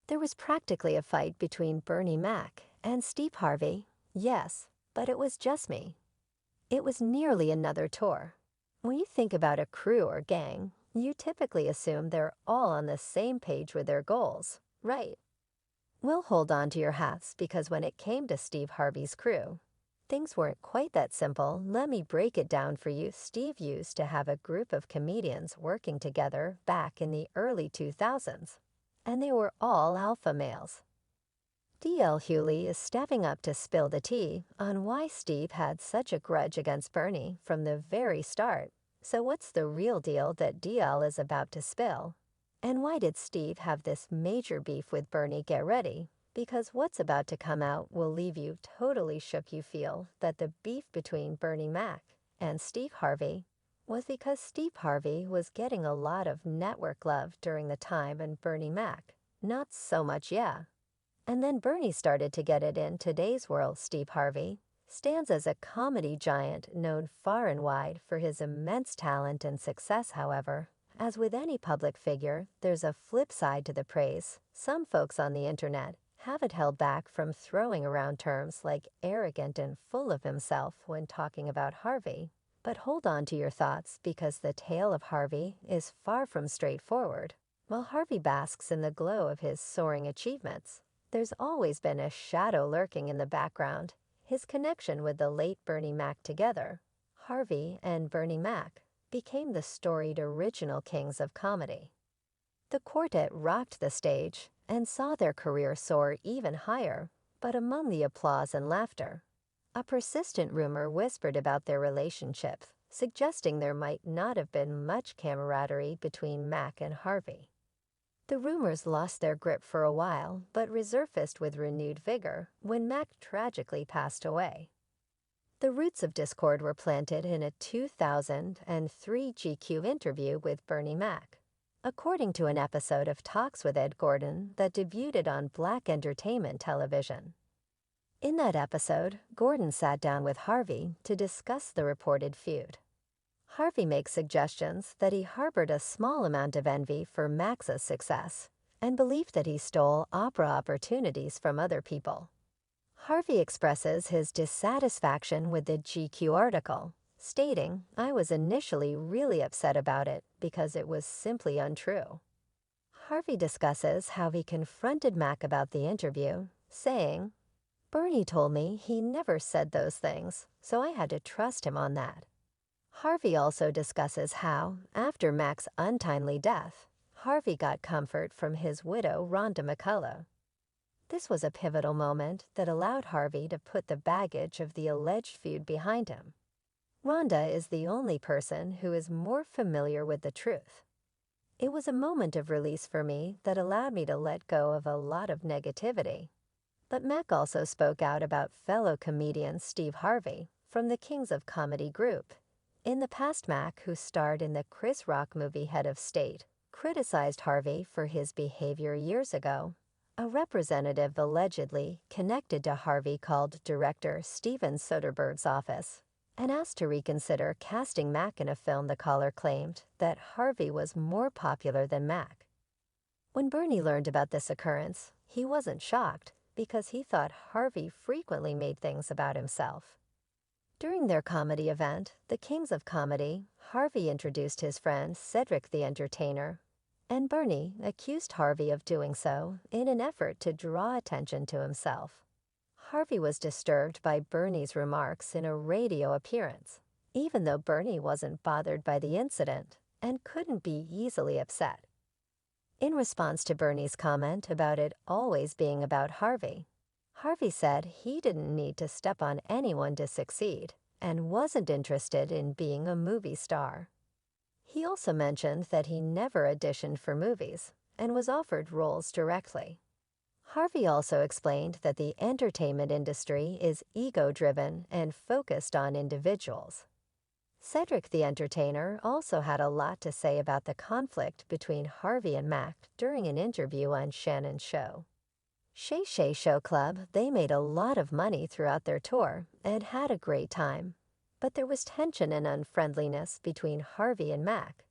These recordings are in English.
There was practically a fight between Bernie Mac and Steve Harvey. Yes, but it was just me. It was nearly another tour. When you think about a crew or gang, you typically assume they're all on the same page with their goals, right? We'll hold on to your hats because when it came to Steve Harvey's crew, things weren't quite that simple. Let me break it down for you. Steve used to have a group of comedians working together back in the early 2000s, and they were all alpha males. DL Hughley is stepping up to spill the tea on why Steve had such a grudge against Bernie from the very start. So what's the real deal that DL is about to spill? And why did Steve have this major beef with Bernie? Get ready, because what's about to come out will leave you totally shook. You feel that the beef between Bernie Mac and Steve Harvey was because Steve Harvey was getting a lot of network love during the time, and Bernie Mac, not so much, yeah. And then Bernie started to get it. In today's world, Steve Harvey stands as a comedy giant known far and wide for his immense talent and success. However, as with any public figure, there's a flip side to the praise. Some folks on the internet haven't held back from throwing around terms like arrogant and full of himself when talking about Harvey. But hold on to your thoughts, because the tale of Harvey is far from straightforward. While Harvey basks in the glow of his soaring achievements, there's always been a shadow lurking in the background: his connection with the late Bernie Mac. Together, Harvey and Bernie Mac became the storied original kings of comedy. The quartet rocked the stage and saw their career soar even higher, but among the applause and laughter, a persistent rumor whispered about their relationship, suggesting there might not have been much camaraderie between Mac and Harvey. The rumors lost their grip for a while, but resurfaced with renewed vigor when Mac tragically passed away. The roots of discord were planted in a 2003 GQ interview with Bernie Mac, according to an episode of Talks with Ed Gordon that debuted on Black Entertainment Television. In that episode, Gordon sat down with Harvey to discuss the reported feud. Harvey makes suggestions that he harbored a small amount of envy for Mac's success and believed that he stole opera opportunities from other people. Harvey expresses his dissatisfaction with the GQ article, stating, "I was initially really upset about it because it was simply untrue." Harvey discusses how he confronted Mac about the interview, saying, "Bernie told me he never said those things, so I had to trust him on that." Harvey also discusses how, after Mac's untimely death, Harvey got comfort from his widow, Rhonda McCullough. This was a pivotal moment that allowed Harvey to put the baggage of the alleged feud behind him. Rhonda is the only person who is more familiar with the truth. It was a moment of release for me that allowed me to let go of a lot of negativity. But Mac also spoke out about fellow comedian Steve Harvey from the Kings of Comedy group. In the past, Mac, who starred in the Chris Rock movie Head of State, criticized Harvey for his behavior years ago. A representative allegedly connected to Harvey called director Steven Soderbergh's office and asked to reconsider casting Mac in a film. The caller claimed that Harvey was more popular than Mac. When Bernie learned about this occurrence, he wasn't shocked because he thought Harvey frequently made things about himself. During their comedy event, the Kings of Comedy, Harvey introduced his friend Cedric the Entertainer, and Bernie accused Harvey of doing so in an effort to draw attention to himself. Harvey was disturbed by Bernie's remarks in a radio appearance, even though Bernie wasn't bothered by the incident and couldn't be easily upset. In response to Bernie's comment about it always being about Harvey, Harvey said he didn't need to step on anyone to succeed and wasn't interested in being a movie star. He also mentioned that he never auditioned for movies and was offered roles directly. Harvey also explained that the entertainment industry is ego-driven and focused on individuals. Cedric the Entertainer also had a lot to say about the conflict between Harvey and Mac during an interview on Shannon's show. Shay Shay Show Club, they made a lot of money throughout their tour and had a great time. But there was tension and unfriendliness between Harvey and Mac,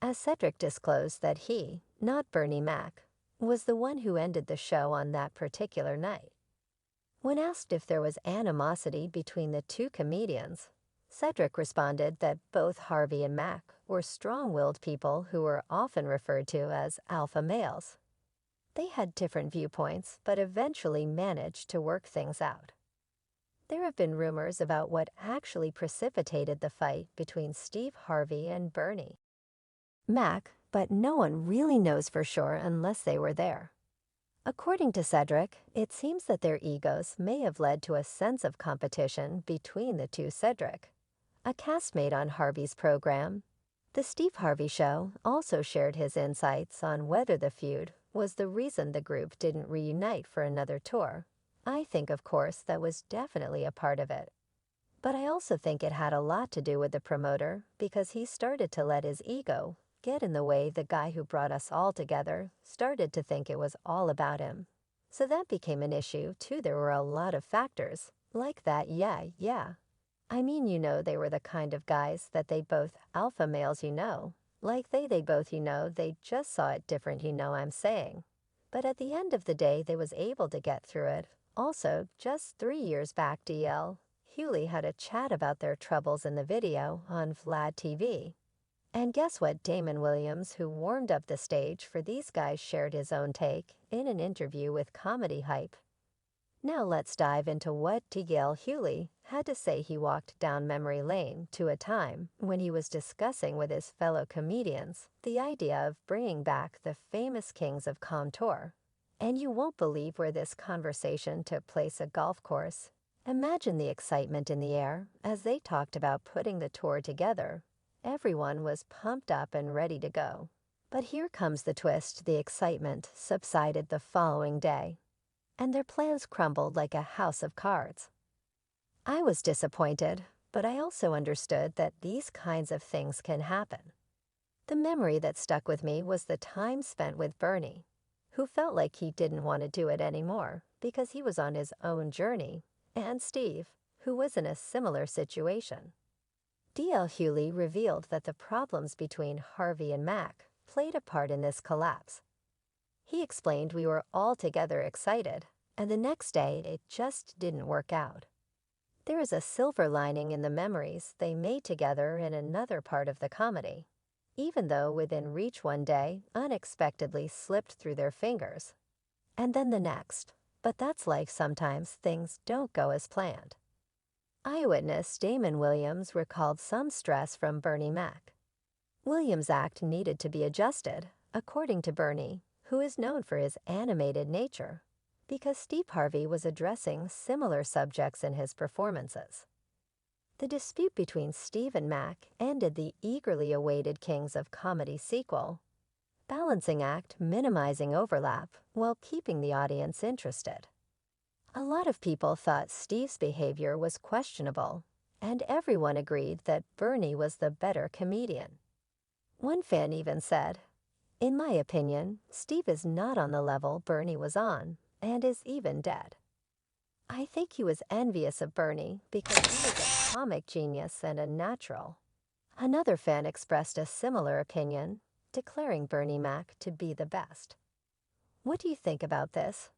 as Cedric disclosed that he, not Bernie Mac, was the one who ended the show on that particular night. When asked if there was animosity between the two comedians, Cedric responded that both Harvey and Mac were strong-willed people who were often referred to as alpha males. They had different viewpoints, but eventually managed to work things out. There have been rumors about what actually precipitated the fight between Steve Harvey and Bernie Mac, but no one really knows for sure unless they were there. According to Cedric, it seems that their egos may have led to a sense of competition between the two. Cedric, a castmate on Harvey's program, The Steve Harvey Show, also shared his insights on whether the feud was the reason the group didn't reunite for another tour. I think, of course, that was definitely a part of it. But I also think it had a lot to do with the promoter because he started to let his ego get in the way. The guy who brought us all together started to think it was all about him. So that became an issue, too. There were a lot of factors like that. Yeah. I mean, they were the kind of guys that they both alpha males, like they both, they just saw it different, I'm saying. But at the end of the day, they was able to get through it. Also, just 3 years back, Hughley had a chat about their troubles in the video on Vlad TV. And guess what? Damon Williams, who warmed up the stage for these guys, shared his own take in an interview with Comedy Hype. Now let's dive into what Hughley had to say. He walked down memory lane to a time when he was discussing with his fellow comedians the idea of bringing back the famous Kings of Com tour. And you won't believe where this conversation took place: a golf course. Imagine the excitement in the air as they talked about putting the tour together. Everyone was pumped up and ready to go. But here comes the twist. The excitement subsided the following day, and their plans crumbled like a house of cards. I was disappointed, but I also understood that these kinds of things can happen. The memory that stuck with me was the time spent with Bernie, who felt like he didn't want to do it anymore because he was on his own journey, and Steve, who was in a similar situation. Hughley revealed that the problems between Harvey and Mac played a part in this collapse. He explained we were all together excited, and the next day it just didn't work out. There is a silver lining in the memories they made together in another part of the comedy, even though within reach one day unexpectedly slipped through their fingers. And then the next. But that's life. Sometimes things don't go as planned. Eyewitness Damon Williams recalled some stress from Bernie Mac. Williams' act needed to be adjusted, according to Bernie, who is known for his animated nature, because Steve Harvey was addressing similar subjects in his performances. The dispute between Steve and Mac ended the eagerly awaited Kings of Comedy sequel, balancing act minimizing overlap while keeping the audience interested. A lot of people thought Steve's behavior was questionable, and everyone agreed that Bernie was the better comedian. One fan even said, "In my opinion, Steve is not on the level Bernie was on, and is even dead." I think he was envious of Bernie because he was a comic genius and a natural. Another fan expressed a similar opinion, declaring Bernie Mac to be the best. What do you think about this?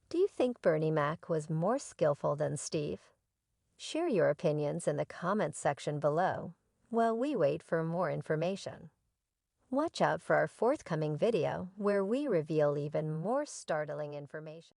Do you think Bernie Mac was more skillful than Steve? Share your opinions in the comments section below while we wait for more information. Watch out for our forthcoming video where we reveal even more startling information.